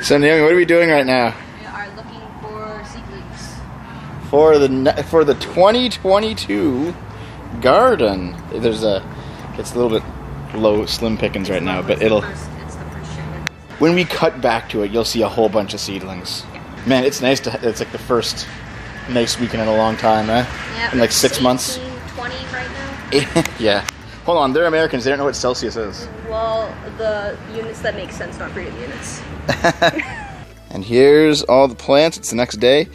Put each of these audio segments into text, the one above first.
So Naomi, what are we doing right now? We are looking for seedlings. For the 2022 garden. It's a little bit low, slim pickings right now, but it'll. It's the first shipment. When we cut back to it, you'll see a whole bunch of seedlings. Man, it's nice to. It's like the first nice weekend in a long time, eh? Yeah, in like 6 months. 20 right now. Yeah. Hold on, they're Americans. They don't know what Celsius is. Well, the units that make sense, not breeding units. And here's all the plants. It's the next day.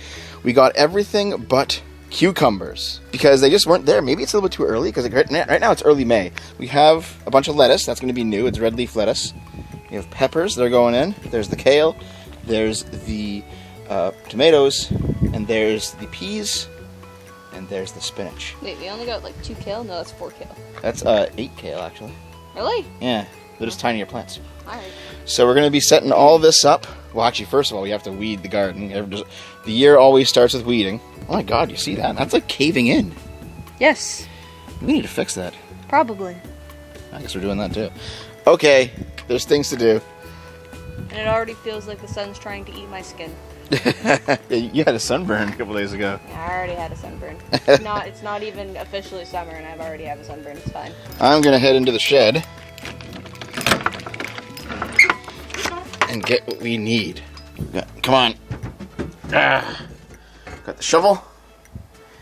We got everything but cucumbers because they just weren't there. Maybe it's a little bit too early because right now it's early May. We have a bunch of lettuce. That's going to be new. It's red leaf lettuce. We have peppers. They're going in. There's the kale. There's the tomatoes. And there's the peas. And there's the spinach. Wait, we only got like 2 kale? No, that's 4 kale. That's 8 kale actually. Really? Yeah, they're just tinier plants. Alright. So we're going to be setting all this up. Well, actually, first of all, we have to weed the garden. The year always starts with weeding. Oh my god, you see that? That's like caving in. Yes. We need to fix that. Probably. I guess we're doing that too. Okay, there's things to do. And it already feels like the sun's trying to eat my skin. You had a sunburn a couple days ago. Yeah, I already had a sunburn. It's not even officially summer and I've already had a sunburn. It's fine. I'm going to head into the shed and get what we need. Come on. Got the shovel.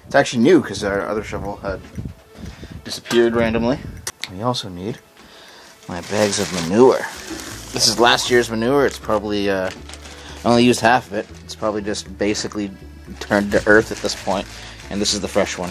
It's actually new because our other shovel had disappeared randomly. We also need my bags of manure. This is last year's manure. It's probably, I only used half of it. It's probably just basically turned to earth at this point. And this is the fresh one.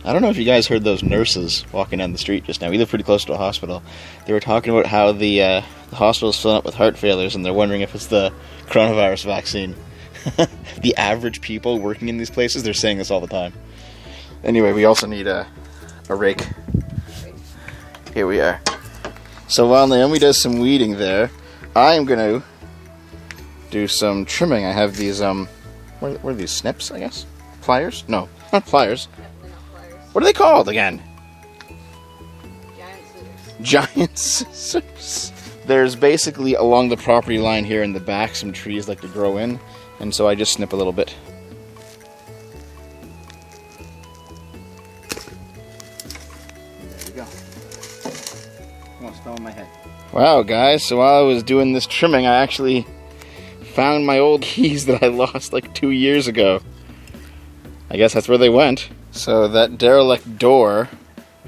I don't know if you guys heard those nurses walking down the street just now. We live pretty close to a hospital. They were talking about how the hospital is filling up with heart failures, and they're wondering if it's the coronavirus vaccine. The average people working in these places, they're saying this all the time. Anyway, we also need a rake. Here we are. So while Naomi does some weeding there, I am going to do some trimming. I have these, what are these, snips, I guess? Pliers? No, not pliers. What are they called again? Giant scissors. There's basically along the property line here in the back some trees like to grow in, and so I just snip a little bit. There we go. Almost fell on my head. Wow, guys, so while I was doing this trimming, I actually found my old keys that I lost like 2 years ago. I guess that's where they went. So that derelict door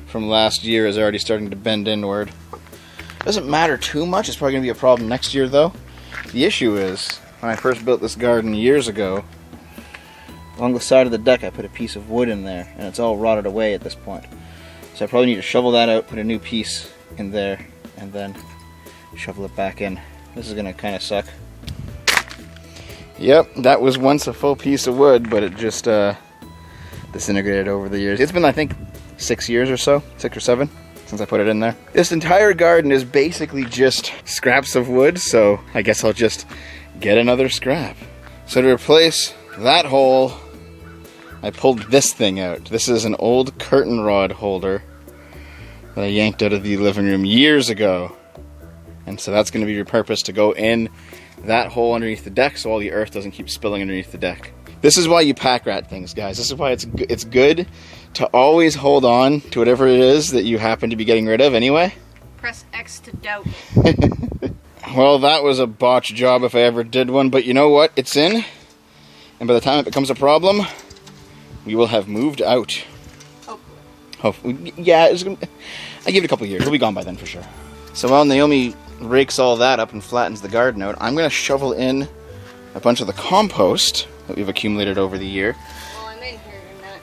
from last year is already starting to bend inward. Doesn't matter too much. It's probably going to be a problem next year, though. The issue is, when I first built this garden years ago, along the side of the deck I put a piece of wood in there, and it's all rotted away at this point. So I probably need to shovel that out, put a new piece in there, and then shovel it back in. This is going to kind of suck. Yep, that was once a full piece of wood, but it just disintegrated over the years. It's been, I think, 6 years or so, 6 or 7, since I put it in there. This entire garden is basically just scraps of wood, so I guess I'll just get another scrap. So to replace that hole, I pulled this thing out. This is an old curtain rod holder that I yanked out of the living room years ago. And so that's going to be repurposed to go in that hole underneath the deck so all the earth doesn't keep spilling underneath the deck. This is why you pack rat things, guys. This is why it's good to always hold on to whatever it is that you happen to be getting rid of anyway. Press X to doubt. Well, that was a botch job if I ever did one, but you know what? It's in, and by the time it becomes a problem, we will have moved out. Hopefully. Yeah, I give it a couple years. It'll be gone by then for sure. So while Naomi rakes all that up and flattens the garden out, I'm going to shovel in a bunch of the compost that we've accumulated over the year. Well, I'm in here, you're not.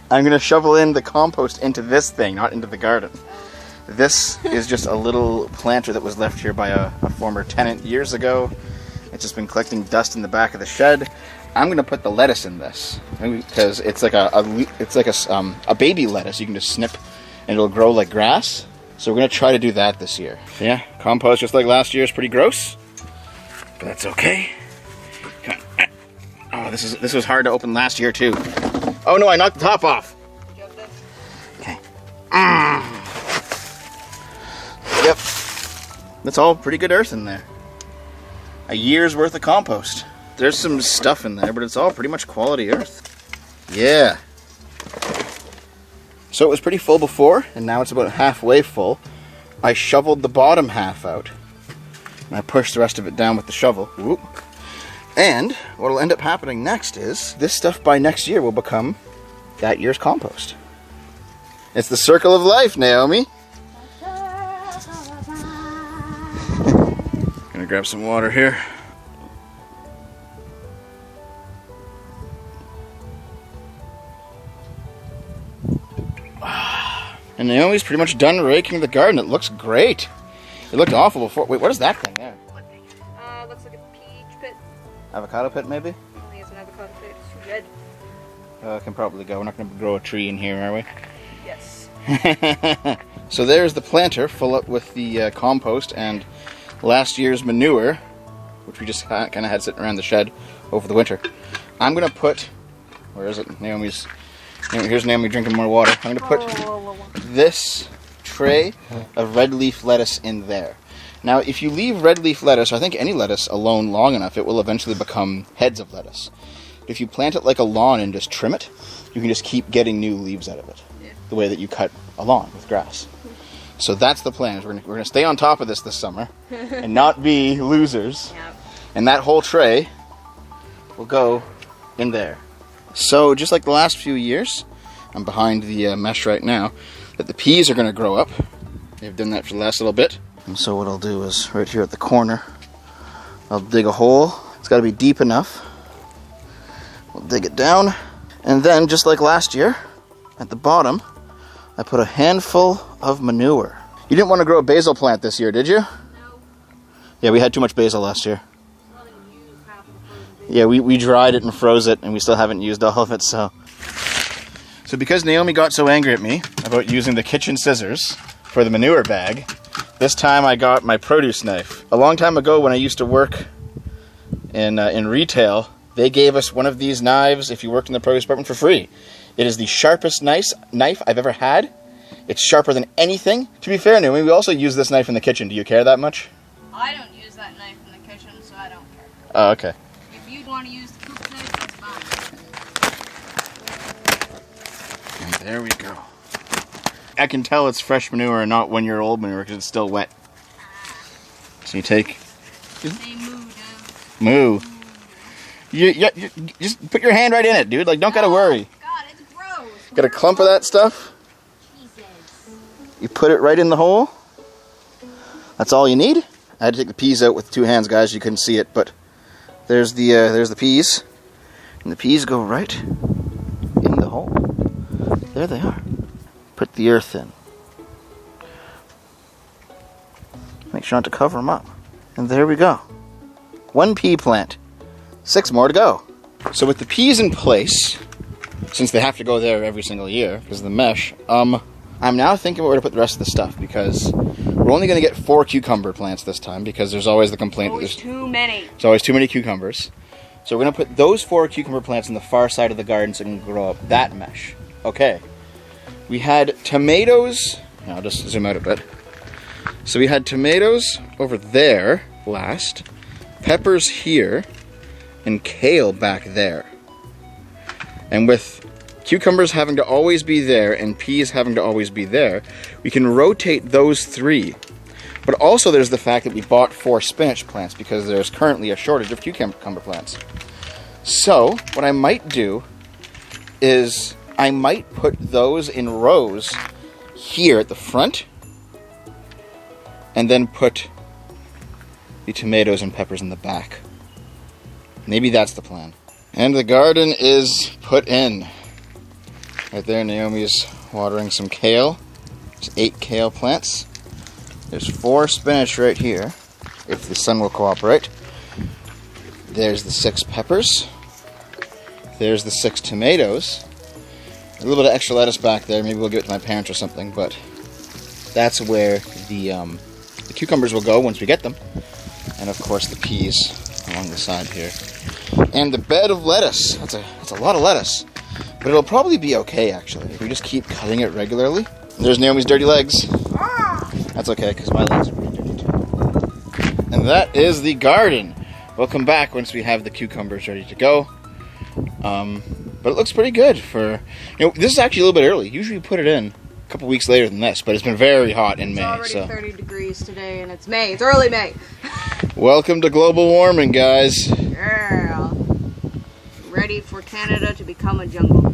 I'm going to shovel in the compost into this thing, not into the garden. This is just a little planter that was left here by a former tenant years ago. It's just been collecting dust in the back of the shed. I'm going to put the lettuce in this because it's like a baby lettuce. You can just snip and it'll grow like grass. So we're going to try to do that this year. Yeah, compost just like last year is pretty gross, but that's okay. Come on. Oh, this was hard to open last year too. Oh no, I knocked the top off. Did you have Yep. That's all pretty good earth in there. A year's worth of compost. There's some stuff in there, but it's all pretty much quality earth. Yeah. So it was pretty full before, and now it's about halfway full. I shoveled the bottom half out. And I pushed the rest of it down with the shovel. Whoop. And what will end up happening next is, this stuff by next year will become that year's compost. It's the circle of life, Naomi. Gonna grab some water here. And Naomi's pretty much done raking the garden. It looks great. It looked awful before. Wait, what is that thing there? Looks like a peach pit. Avocado pit, maybe? I think it's an avocado pit. It's too red. Can probably go. We're not going to grow a tree in here, are we? Yes. So there's the planter full up with the compost and last year's manure, which we just kind of had sitting around the shed over the winter. I'm going to put... Where is it? Here's Naomi drinking more water. I'm going to put this tray of red leaf lettuce in there. Now, if you leave red leaf lettuce, or I think any lettuce, alone long enough, it will eventually become heads of lettuce. If you plant it like a lawn and just trim it, you can just keep getting new leaves out of it. Yeah. The way that you cut a lawn with grass. So that's the plan. We're gonna stay on top of this summer and not be losers. Yep. And that whole tray will go in there. So just like the last few years, I'm behind the mesh right now, that the peas are going to grow up. They've done that for the last little bit. And so what I'll do is, right here at the corner, I'll dig a hole. It's got to be deep enough. We'll dig it down. And then, just like last year, at the bottom, I put a handful of manure. You didn't want to grow a basil plant this year, did you? No. Yeah, we had too much basil last year. Not even used half of the frozen basil. Yeah, we dried it and froze it, and we still haven't used all of it, so... So because Naomi got so angry at me about using the kitchen scissors for the manure bag, this time I got my produce knife. A long time ago when I used to work in retail, they gave us one of these knives if you worked in the produce department for free. It is the sharpest knife I've ever had. It's sharper than anything. To be fair, Naomi, we also use this knife in the kitchen. Do you care that much? I don't use that knife in the kitchen, so I don't care. Oh, okay. If you'd want to use the cook knife, that's fine. And there we go. I can tell it's fresh manure and not 1 year old manure because it's still wet. So you take... Say moo, dude. Moo. You just put your hand right in it, dude. Like, don't gotta worry. God, it's gross. Got a clump of that stuff? Jesus. You put it right in the hole. That's all you need. I had to take the peas out with 2 hands, guys. You couldn't see it, but there's the peas. And the peas go right in the hole. There they are. Put the earth in. Make sure not to cover them up. And there we go. 1 pea plant. 6 more to go. So with the peas in place, since they have to go there every single year because of the mesh, I'm now thinking where to put the rest of the stuff because we're only going to get 4 cucumber plants this time because there's always the complaint that there's too many. There's always too many cucumbers. So we're going to put those 4 cucumber plants on the far side of the garden so it can grow up that mesh. Okay. We had tomatoes. I'll just zoom out a bit. So we had tomatoes over there last, peppers here, and kale back there. And with cucumbers having to always be there and peas having to always be there, we can rotate those 3. But also there's the fact that we bought 4 spinach plants because there's currently a shortage of cucumber plants. So what I might do is I might put those in rows here at the front and then put the tomatoes and peppers in the back. Maybe that's the plan. And the garden is put in. Right there, Naomi's watering some kale. There's 8 kale plants. There's 4 spinach right here, if the sun will cooperate. There's the 6 peppers. There's the 6 tomatoes. A little bit of extra lettuce back there. Maybe we'll give it to my parents or something, but that's where the cucumbers will go once we get them. And of course the peas along the side here. And the bed of lettuce. That's a lot of lettuce. But it'll probably be okay, actually, if we just keep cutting it regularly. There's Naomi's dirty legs. That's okay, because my legs are pretty dirty too. And that is the garden. We'll come back once we have the cucumbers ready to go. But it looks pretty good for, this is actually a little bit early. Usually we put it in a couple weeks later than this, but it's been very hot in May. It's already 30 degrees today, and it's May. It's early May. Welcome to global warming, guys. Yeah. Ready for Canada to become a jungle.